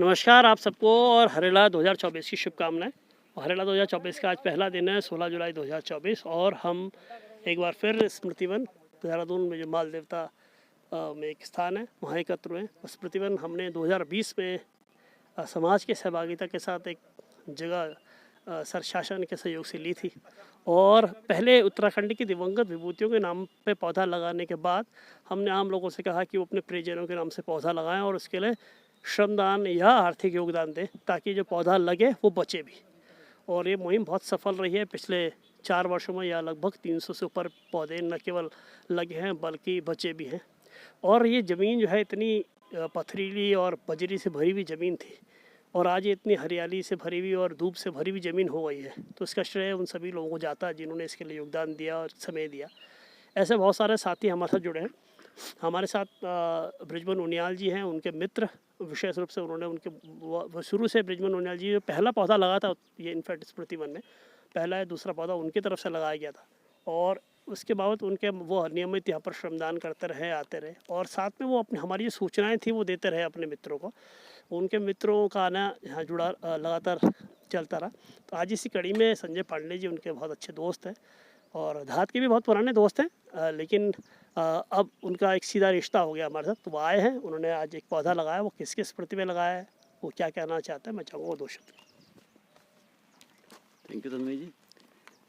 नमस्कार आप सबको और हरेला 2024 की शुभकामनाएं। और हरेला 2024 का आज पहला दिन है 16 जुलाई 2024 और हम एक बार फिर स्मृतिवन देहरादून में जो माल देवता में एक स्थान है वहाँ एकत्र हुए। स्मृतिवन हमने 2020 में समाज के सहभागिता के साथ एक जगह सर शासन के सहयोग से ली थी और पहले उत्तराखंड की दिवंगत विभूतियों के नाम पे पौधा लगाने के बाद हमने आम लोगों से कहा कि वो अपने प्रियजनों के नाम से पौधा लगाएं और उसके लिए श्रमदान या आर्थिक योगदान दें ताकि जो पौधा लगे वो बचे भी। और ये मुहिम बहुत सफल रही है। पिछले 4 वर्षों में या लगभग 300 से ऊपर पौधे न केवल लगे हैं बल्कि बचे भी हैं। और ये ज़मीन जो है इतनी पथरीली और बजरी से भरी हुई ज़मीन थी और आज ये इतनी हरियाली से भरी हुई और धूप से भरी हुई ज़मीन हो गई है, तो इसका श्रेय उन सभी लोगों को जाता है जिन्होंने इसके लिए योगदान दिया और समय दिया। ऐसे बहुत सारे साथी हमारे साथ जुड़े हैं। हमारे साथ बृजमन उनियाल जी हैं, उनके मित्र विशेष रूप से उन्होंने उनके शुरू से बृजमन उनियाल जी जो पहला पौधा लगा था ये इनफैक्ट स्मृतिवन में पहला या दूसरा पौधा उनकी तरफ से लगाया गया था और उसके बावजूद उनके वो नियमित यहाँ पर श्रमदान करते रहे, आते रहे और साथ में वो अपनी हमारी जो सूचनाएं थी वो देते रहे अपने मित्रों को। उनके मित्रों का आना यहाँ जुड़ा लगातार चलता रहा। तो आज इसी कड़ी में संजय पांडे जी उनके बहुत अच्छे दोस्त हैं और धात के भी बहुत पुराने दोस्त हैं, लेकिन अब उनका एक सीधा रिश्ता हो गया हमारे साथ। तो वो आए हैं, उन्होंने आज एक पौधा लगाया। वो किस किस स्मृति में लगाया है, वो क्या कहना चाहते हैं, मैं चाहूँगा वो 2 शब्द। थैंक यू तन्मय जी।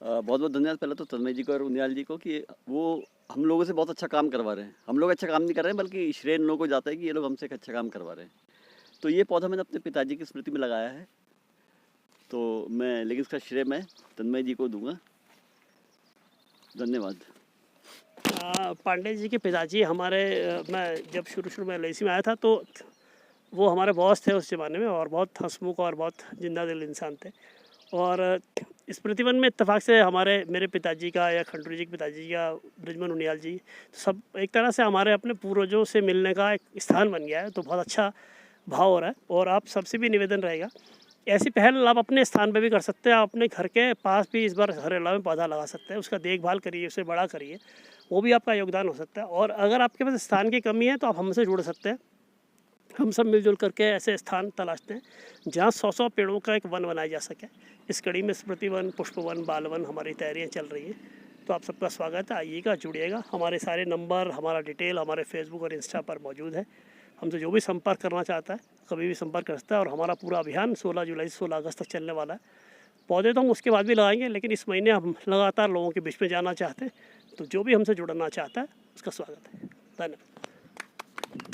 बहुत बहुत धन्यवाद पहले तो तन्मय जी को और उनियाल जी को कि वो हम लोगों से बहुत अच्छा काम करवा रहे हैं। हम लोग अच्छा काम नहीं कर रहे हैं बल्कि श्रेय इन लोगों को जाता है कि ये लोग हमसे एक अच्छा काम करवा रहे हैं। तो ये पौधा मैंने अपने पिताजी की स्मृति में लगाया है, तो मैं लेकिन इसका श्रेय मैं तन्मय जी को दूंगा। धन्यवाद। पांडे जी के पिताजी हमारे मैं जब शुरू में LIC में आया था तो वो हमारे बॉस थे उस ज़माने में और बहुत हंसमुख और बहुत जिंदा दिल इंसान थे। और स्मृतिवन में इत्तेफाक से मेरे पिताजी का या खंडूरी जी के पिताजी का बृजमन उनियाल जी सब एक तरह से हमारे अपने पूर्वजों से मिलने का एक स्थान बन गया है। तो बहुत अच्छा भाव हो रहा है और आप सबसे भी निवेदन रहेगा ऐसी पहल आप अपने स्थान पे भी कर सकते हैं। आप अपने घर के पास भी इस बार हरेला में पौधा लगा सकते हैं, उसका देखभाल करिए, उसे बड़ा करिए, वो भी आपका योगदान हो सकता है। और अगर आपके पास स्थान की कमी है तो आप हमसे जुड़ सकते हैं। हम सब मिलजुल करके ऐसे स्थान तलाशते हैं जहाँ 100 पेड़ों का एक वन बनाया जा सके। इस कड़ी में स्मृतिवन, पुष्पवन, बालवन हमारी तैयारियाँ चल रही हैं। तो आप सबका स्वागत है, आइएगा, जुड़िएगा। हमारे सारे नंबर, हमारा डिटेल हमारे फेसबुक और इंस्टा पर मौजूद है। हमसे जो भी संपर्क करना चाहता है कभी भी संपर्क कर सकता है। और हमारा पूरा अभियान 16 जुलाई से 16 अगस्त तक चलने वाला है। पौधे तो हम उसके बाद भी लगाएंगे, लेकिन इस महीने हम लगातार लोगों के बीच में जाना चाहते हैं। तो जो भी हमसे जुड़ना चाहता है उसका स्वागत है। धन्यवाद।